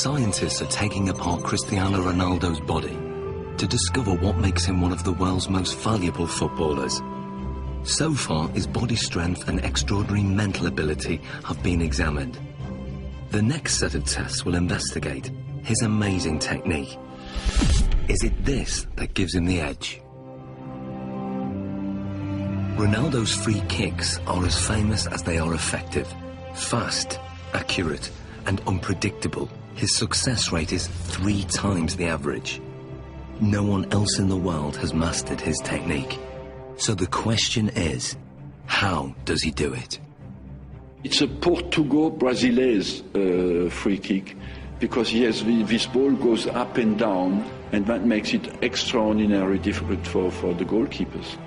Scientists are taking apart Cristiano Ronaldo's body to discover what makes him one of the world's most valuable footballers. So far, his body strength and extraordinary mental ability have been examined. The next set of tests will investigate his amazing technique. Is it this that gives him the edge? Ronaldo's free kicks are as famous as they are effective. Fast, accurate, and unpredictable, his success rate is 3 times the average. No one else in the world has mastered his technique. So the question is, how does he do it? It's a Portugal-Brazilese free kick, because yes, this ball goes up and down, and that makes it extraordinarily difficult for the goalkeepers.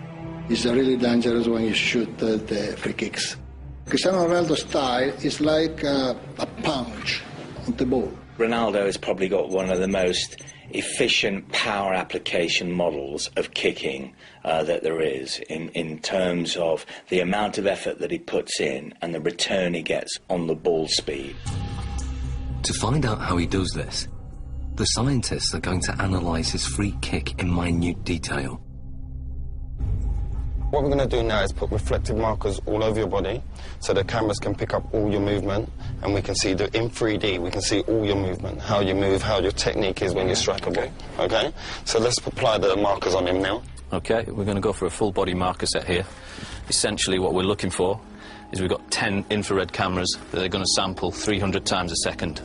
It's really dangerous when you shoot the free kicks. Cristiano Ronaldo's style is like a punch on the ball. Ronaldo has probably got one of the most efficient power application models of kicking that there is in terms of the amount of effort that he puts in and the return he gets on the ball speed. To find out how he does this, the scientists are going to analyse his free kick in minute detail. What we're going to do now is put reflective markers all over your body so the cameras can pick up all your movement, and we can see in 3D, we can see all your movement, how you move, how your technique is when you strike a ball. Okay? So let's apply the markers on him now. Okay, we're going to go for a full body marker set here. Essentially what we're looking for is we've got 10 infrared cameras that are going to sample 300 times a second.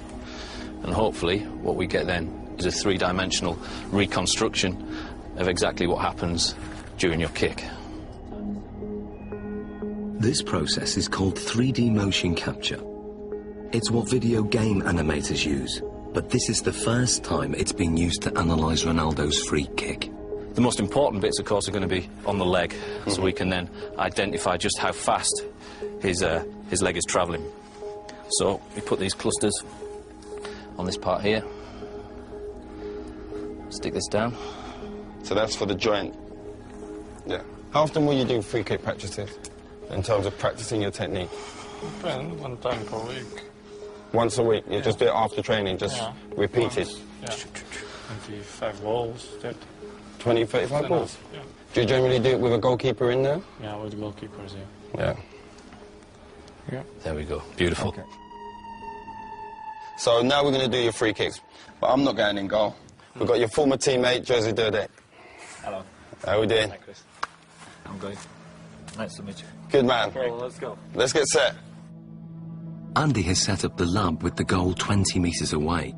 And hopefully what we get then is a 3-dimensional reconstruction of exactly what happens during your kick. This process is called 3D motion capture. It's what video game animators use, but this is the first time it's been used to analyse Ronaldo's free kick. The most important bits, of course, are going to be on the leg, so we can then identify just how fast his leg is travelling. So we put these clusters on this part here. Stick this down. So that's for the joint. Yeah. How often will you do free kick practices in terms of practicing your technique? Depends, 1 time per week. Once a week? You just do it after training, just repeat it? Yeah. 25 balls, 30. 20, 35 balls? Yeah. Do you generally do it with a goalkeeper in there? Yeah, with goalkeepers, Yeah. Yeah. There we go. Beautiful. Okay. So now we're going to do your free kicks, but I'm not going in goal. We've got your former teammate, Jersey Durdek. Hello. How are we doing? Hi, Chris. I'm good. Nice to meet you. Good man. Well, let's go. Let's get set. Andy has set up the lab with the goal 20 metres away.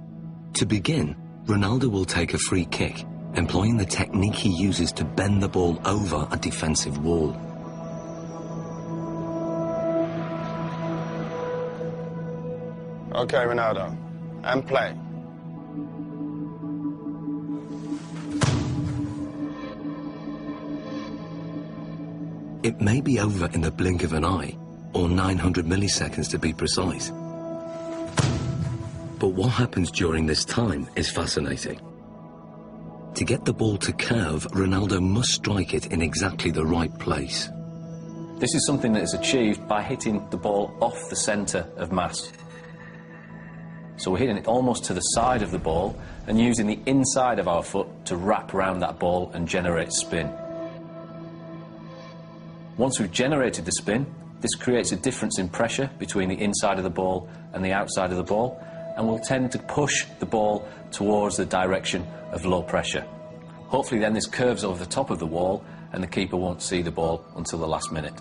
To begin, Ronaldo will take a free kick, employing the technique he uses to bend the ball over a defensive wall. Okay, Ronaldo. And play. It may be over in the blink of an eye, or 900 milliseconds to be precise. But what happens during this time is fascinating. To get the ball to curve, Ronaldo must strike it in exactly the right place. This is something that is achieved by hitting the ball off the centre of mass. So we're hitting it almost to the side of the ball and using the inside of our foot to wrap around that ball and generate spin. Once we've generated the spin, this creates a difference in pressure between the inside of the ball and the outside of the ball, and will tend to push the ball towards the direction of low pressure. Hopefully then this curves over the top of the wall and the keeper won't see the ball until the last minute.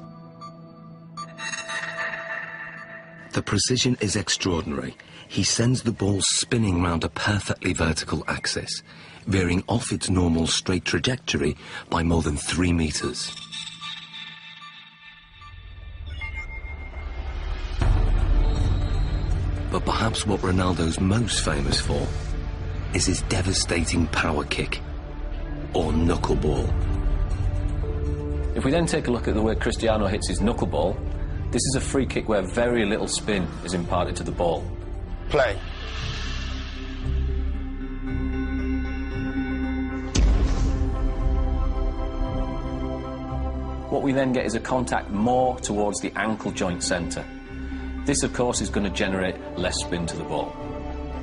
The precision is extraordinary. He sends the ball spinning round a perfectly vertical axis, veering off its normal straight trajectory by more than 3 metres. But perhaps what Ronaldo's most famous for is his devastating power kick, or knuckleball. If we then take a look at the way Cristiano hits his knuckleball, this is a free kick where very little spin is imparted to the ball. Play. What we then get is a contact more towards the ankle joint centre. This, of course, is going to generate less spin to the ball.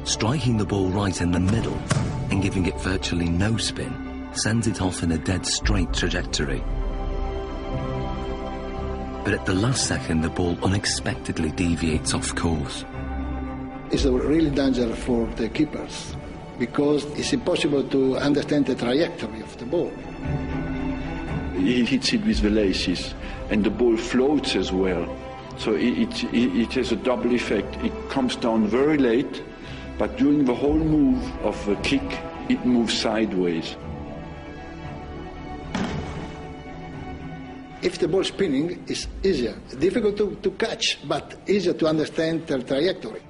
Striking the ball right in the middle and giving it virtually no spin sends it off in a dead straight trajectory. But at the last second, the ball unexpectedly deviates off course. It's a really danger for the keepers because it's impossible to understand the trajectory of the ball. He hits it with the laces, and the ball floats as well. So it has a double effect. It comes down very late, but during the whole move of the kick, it moves sideways. If the ball spinning, it's easier. Difficult to catch, but easier to understand the trajectory.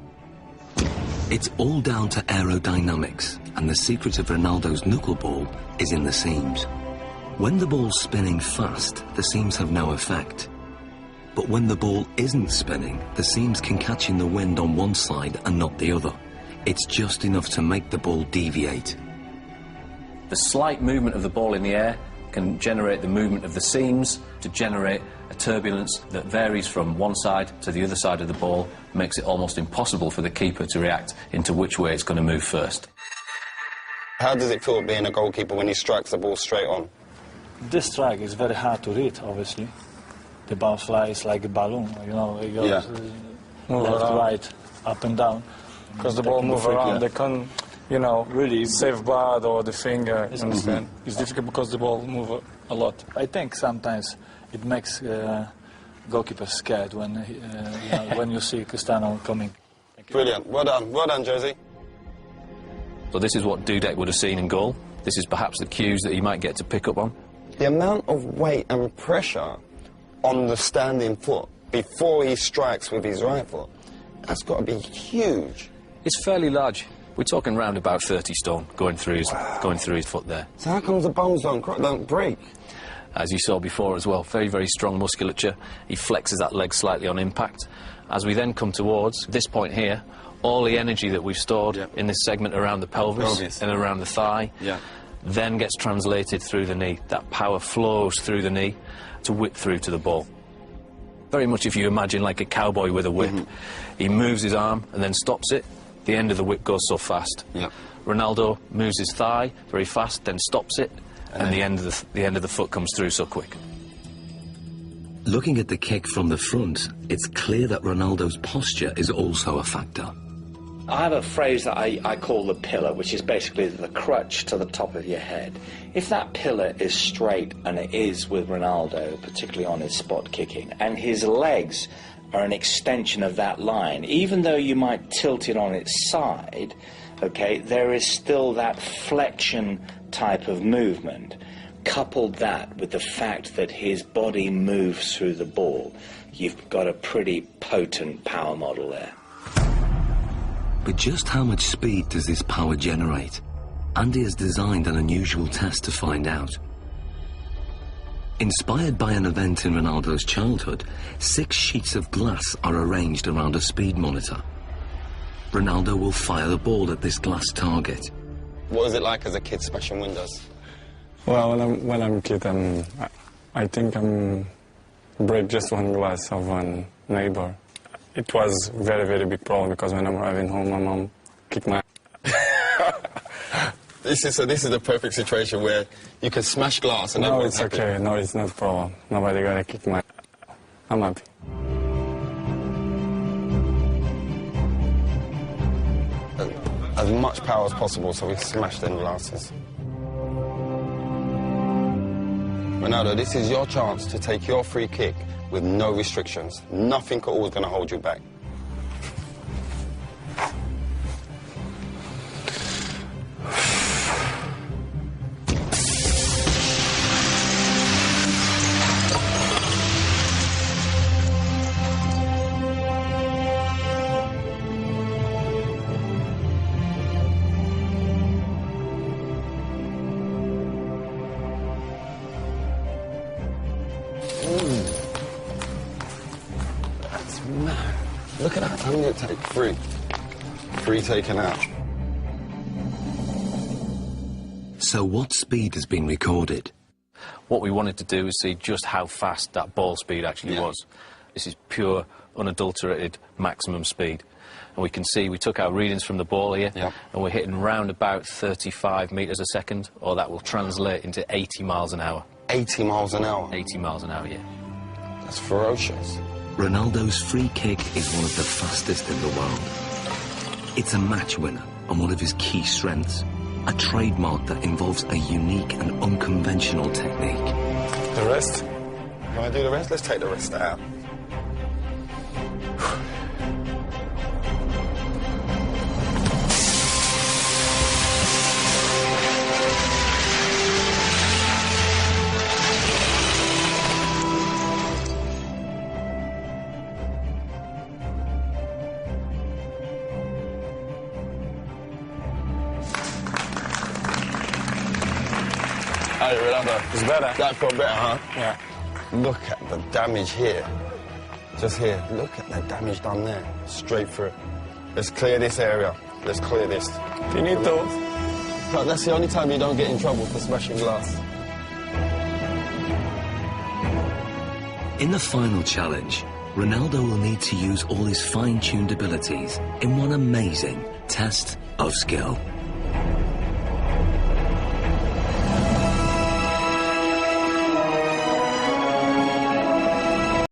It's all down to aerodynamics, and the secret of Ronaldo's knuckleball is in the seams. When the ball's spinning fast, the seams have no effect. But when the ball isn't spinning, the seams can catch in the wind on one side and not the other. It's just enough to make the ball deviate. The slight movement of the ball in the air can generate the movement of the seams to generate a turbulence that varies from one side to the other side of the ball, makes it almost impossible for the keeper to react into which way it's going to move first. How does it feel being a goalkeeper when he strikes the ball straight on? This strike is very hard to read, obviously. The ball flies like a balloon, you know, it goes left, right, up and down. Because the ball moves around, they can't, you know, really safeguard or the finger, you understand? It's difficult because the ball moves a lot. I think sometimes it makes goalkeepers scared when, you know, when you see Cristiano coming. Brilliant. Well done, Jersey. So this is what Dudek would have seen in goal. This is perhaps the cues that he might get to pick up on. The amount of weight and pressure on the standing foot before he strikes with his right foot, that's got to be huge. It's fairly large. We're talking round about 30 stone going through his foot there. So how comes the bones don't break? As you saw before as well, very, very strong musculature. He flexes that leg slightly on impact. As we then come towards this point here, all the energy that we've stored in this segment around the pelvis and around the thigh then gets translated through the knee. That power flows through the knee to whip through to the ball. Very much if you imagine like a cowboy with a whip. He moves his arm and then stops it. The end of the whip goes so fast. Ronaldo moves his thigh very fast, then stops it, and the end of the foot comes through so quick. Looking at the kick from the front, it's clear that Ronaldo's posture is also a factor. I have a phrase that I call the pillar, which is basically the crutch to the top of your head. If that pillar is straight, and it is with Ronaldo, particularly on his spot kicking, and his legs are an extension of that line, even though you might tilt it on its side, okay, there is still that flexion type of movement. Couple that with the fact that his body moves through the ball, you've got a pretty potent power model there. But just how much speed does this power generate? Andy has designed an unusual test to find out. Inspired by an event in Ronaldo's childhood, 6 sheets of glass are arranged around a speed monitor. Ronaldo will fire the ball at this glass target. What was it like as a kid smashing windows? Well, when I'm a kid, I think break just one glass of one neighbor. It was very, very big problem because when I'm arriving home, my mom kicked my This is the perfect situation where you can smash glass and no, it's happy. Okay. No, it's not a problem. Nobody gonna kick my... I'm happy. As much power as possible so we smash them glasses. Ronaldo, this is your chance to take your free kick with no restrictions. Nothing at all is going to hold you back. That's mad. Look at that. How many did it take? 3. 3 taken out. So what speed has been recorded? What we wanted to do is see just how fast that ball speed actually was. This is pure, unadulterated maximum speed. and we can see we took our readings from the ball here, Yep. and we're hitting round about 35 metres a second, or that will translate into 80 miles an hour. 80 miles an hour? 80 miles an hour, yeah. That's ferocious. Ronaldo's free kick is one of the fastest in the world. It's a match winner and one of his key strengths, a trademark that involves a unique and unconventional technique. The rest? You want to do the rest? Let's take the rest out. Hey, Ronaldo. It's better. That felt better, huh? Yeah. Look at the damage here. Just here. Look at the damage done there. Straight through. Let's clear this area. Let's clear this. Finito. But that's the only time you don't get in trouble for smashing glass. In the final challenge, Ronaldo will need to use all his fine-tuned abilities in one amazing test of skill.